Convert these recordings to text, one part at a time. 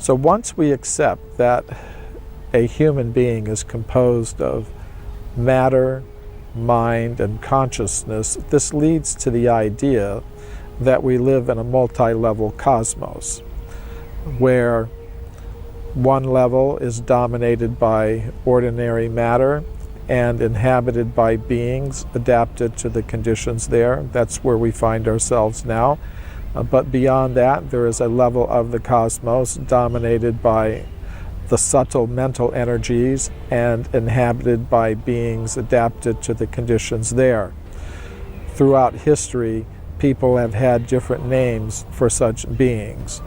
So once we accept that a human being is composed of matter, mind, and consciousness, this leads to the idea that we live in a multi-level cosmos, where one level is dominated by ordinary matter and inhabited by beings adapted to the conditions there. That's where we find ourselves now. But beyond that, there is a level of the cosmos dominated by the subtle mental energies and inhabited by beings adapted to the conditions there. Throughout history, people have had different names for such beings.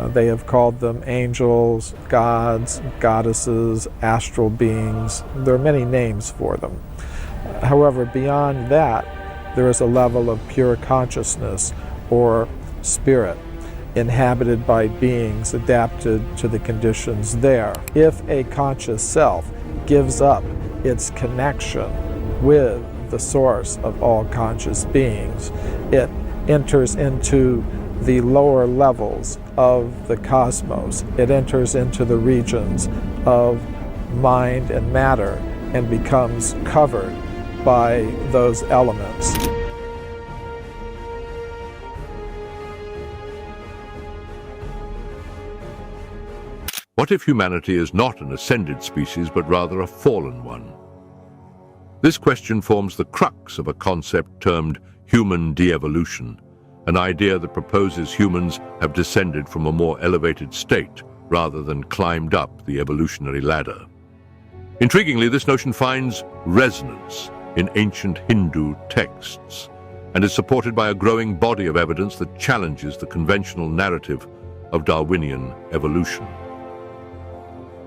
They have called them angels, gods, goddesses, astral beings. There are many names for them. However, beyond that, there is a level of pure consciousness or spirit inhabited by beings adapted to the conditions there. If a conscious self gives up its connection with the source of all conscious beings, it enters into the lower levels of the cosmos. It enters into the regions of mind and matter and becomes covered by those elements. What if humanity is not an ascended species, but rather a fallen one? This question forms the crux of a concept termed human de-evolution, an idea that proposes humans have descended from a more elevated state rather than climbed up the evolutionary ladder. Intriguingly, this notion finds resonance in ancient Hindu texts and is supported by a growing body of evidence that challenges the conventional narrative of Darwinian evolution.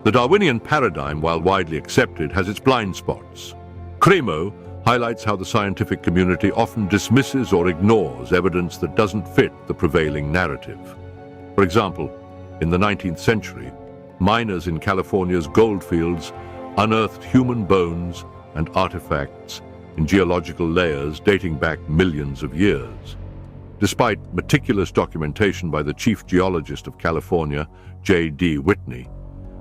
The Darwinian paradigm, while widely accepted, has its blind spots. Crémeau highlights how the scientific community often dismisses or ignores evidence that doesn't fit the prevailing narrative. For example, in the 19th century, miners in California's goldfields unearthed human bones and artifacts in geological layers dating back millions of years. Despite meticulous documentation by the chief geologist of California, J.D. Whitney,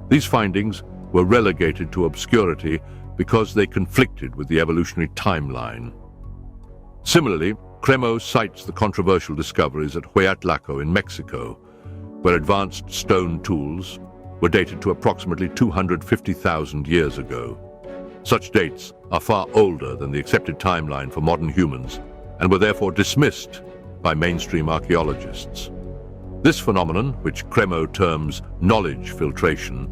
these findings were relegated to obscurity because they conflicted with the evolutionary timeline. Similarly, Crémeau cites the controversial discoveries at Hueyatlaco in Mexico, where advanced stone tools were dated to approximately 250,000 years ago. Such dates are far older than the accepted timeline for modern humans and were therefore dismissed by mainstream archaeologists. This phenomenon, which Crémeau terms knowledge filtration,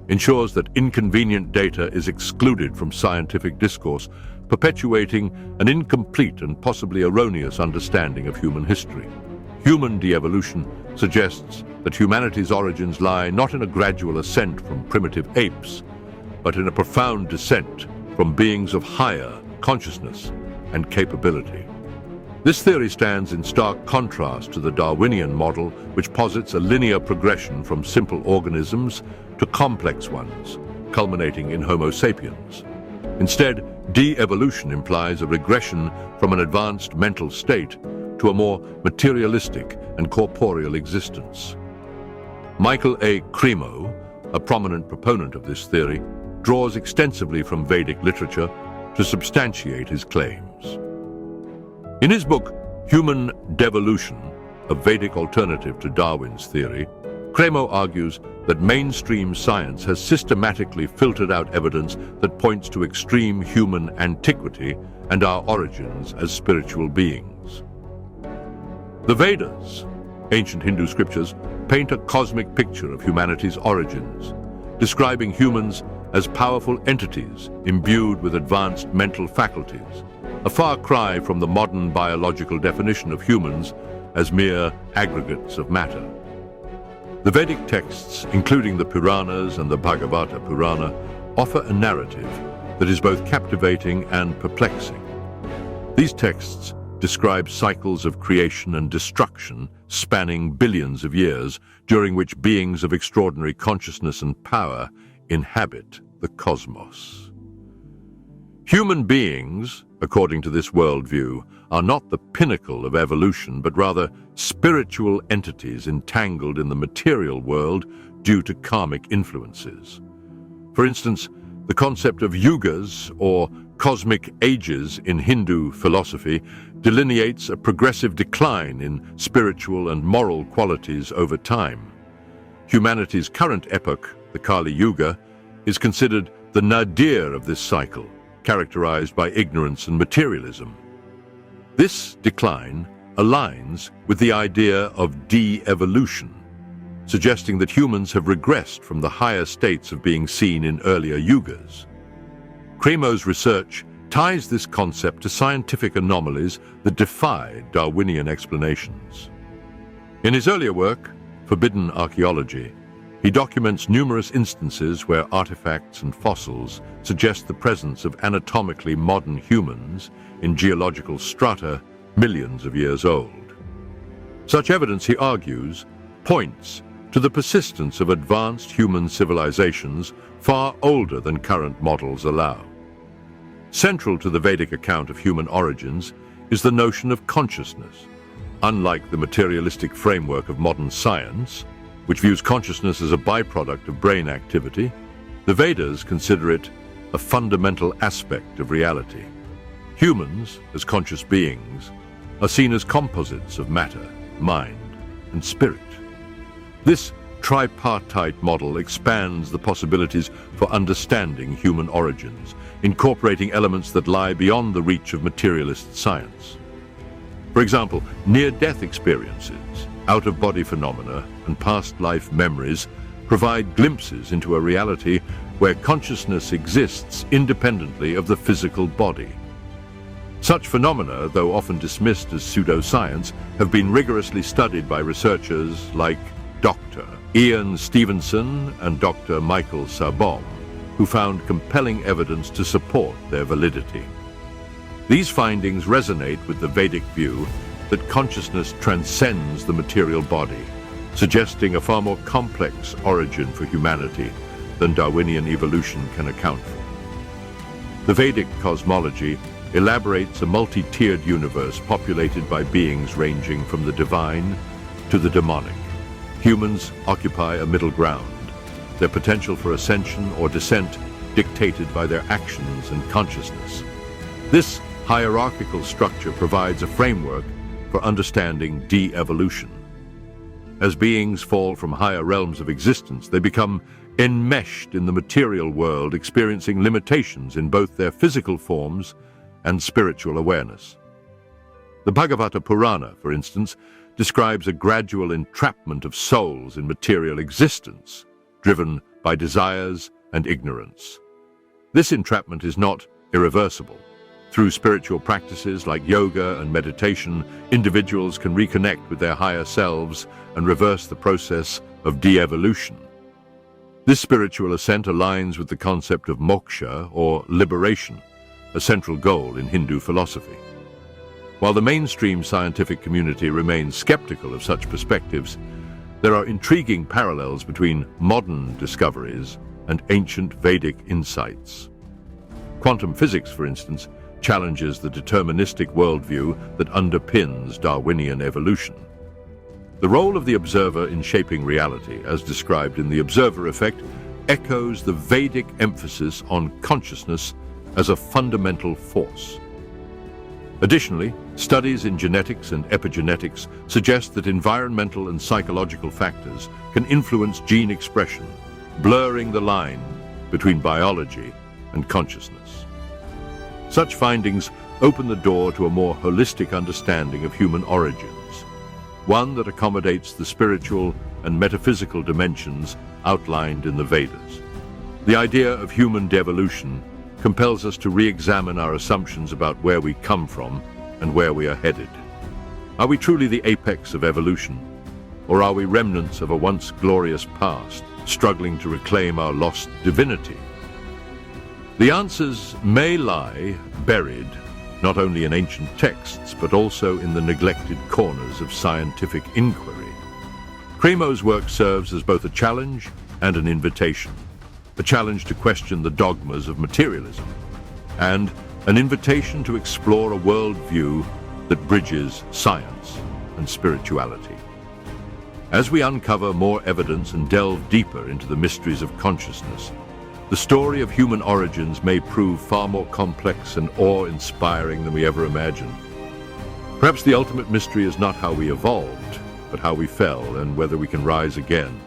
ensures that inconvenient data is excluded from scientific discourse, perpetuating an incomplete and possibly erroneous understanding of human history. Human de-evolution suggests that humanity's origins lie not in a gradual ascent from primitive apes, but in a profound descent from beings of higher consciousness and capability. This theory stands in stark contrast to the Darwinian model, which posits a linear progression from simple organisms to complex ones, culminating in Homo sapiens. Instead, de-evolution implies a regression from an advanced mental state to a more materialistic and corporeal existence. Michael A. Crémeau, a prominent proponent of this theory, draws extensively from Vedic literature to substantiate his claims. In his book, Human Devolution, a Vedic alternative to Darwin's theory, Crémeau argues that mainstream science has systematically filtered out evidence that points to extreme human antiquity and our origins as spiritual beings. The Vedas, ancient Hindu scriptures, paint a cosmic picture of humanity's origins, describing humans as powerful entities imbued with advanced mental faculties, a far cry from the modern biological definition of humans as mere aggregates of matter. The Vedic texts, including the Puranas and the Bhagavata Purana, offer a narrative that is both captivating and perplexing. These texts describe cycles of creation and destruction spanning billions of years, during which beings of extraordinary consciousness and power inhabit the cosmos. Human beings, according to this worldview, are not the pinnacle of evolution, but rather spiritual entities entangled in the material world due to karmic influences. For instance, the concept of yugas, or cosmic ages in Hindu philosophy, delineates a progressive decline in spiritual and moral qualities over time. Humanity's current epoch, the Kali Yuga, is considered the nadir of this cycle, characterized by ignorance and materialism. This decline aligns with the idea of de-evolution, suggesting that humans have regressed from the higher states of being seen in earlier yugas. Cramo's research ties this concept to scientific anomalies that defy Darwinian explanations. In his earlier work, Forbidden Archaeology, he documents numerous instances where artifacts and fossils suggest the presence of anatomically modern humans in geological strata millions of years old. Such evidence, he argues, points to the persistence of advanced human civilizations far older than current models allow. Central to the Vedic account of human origins is the notion of consciousness. Unlike the materialistic framework of modern science, which views consciousness as a byproduct of brain activity, the Vedas consider it a fundamental aspect of reality. Humans, as conscious beings, are seen as composites of matter, mind, and spirit. This tripartite model expands the possibilities for understanding human origins, incorporating elements that lie beyond the reach of materialist science. For example, near-death experiences, out-of-body phenomena, and past life memories provide glimpses into a reality where consciousness exists independently of the physical body. Such phenomena, though often dismissed as pseudoscience, have been rigorously studied by researchers like Dr. Ian Stevenson and Dr. Michael Sabom, who found compelling evidence to support their validity. These findings resonate with the Vedic view that consciousness transcends the material body, suggesting a far more complex origin for humanity than Darwinian evolution can account for. The Vedic cosmology elaborates a multi-tiered universe populated by beings ranging from the divine to the demonic. Humans occupy a middle ground, their potential for ascension or descent dictated by their actions and consciousness. This hierarchical structure provides a framework for understanding de-evolution. As beings fall from higher realms of existence, they become enmeshed in the material world, experiencing limitations in both their physical forms and spiritual awareness. The Bhagavata Purana, for instance, describes a gradual entrapment of souls in material existence, driven by desires and ignorance. This entrapment is not irreversible. Through spiritual practices like yoga and meditation, individuals can reconnect with their higher selves and reverse the process of de-evolution. This spiritual ascent aligns with the concept of moksha, or liberation, a central goal in Hindu philosophy. While the mainstream scientific community remains skeptical of such perspectives, there are intriguing parallels between modern discoveries and ancient Vedic insights. Quantum physics, for instance, challenges the deterministic worldview that underpins Darwinian evolution. The role of the observer in shaping reality, as described in The Observer Effect, echoes the Vedic emphasis on consciousness as a fundamental force. Additionally, studies in genetics and epigenetics suggest that environmental and psychological factors can influence gene expression, blurring the line between biology and consciousness. Such findings open the door to a more holistic understanding of human origins, one that accommodates the spiritual and metaphysical dimensions outlined in the Vedas. The idea of human devolution compels us to re-examine our assumptions about where we come from and where we are headed. Are we truly the apex of evolution, or are we remnants of a once glorious past, struggling to reclaim our lost divinity? The answers may lie buried not only in ancient texts, but also in the neglected corners of scientific inquiry. Cramo's work serves as both a challenge and an invitation. A challenge to question the dogmas of materialism, and an invitation to explore a worldview that bridges science and spirituality. As we uncover more evidence and delve deeper into the mysteries of consciousness, the story of human origins may prove far more complex and awe-inspiring than we ever imagined. Perhaps the ultimate mystery is not how we evolved, but how we fell and whether we can rise again.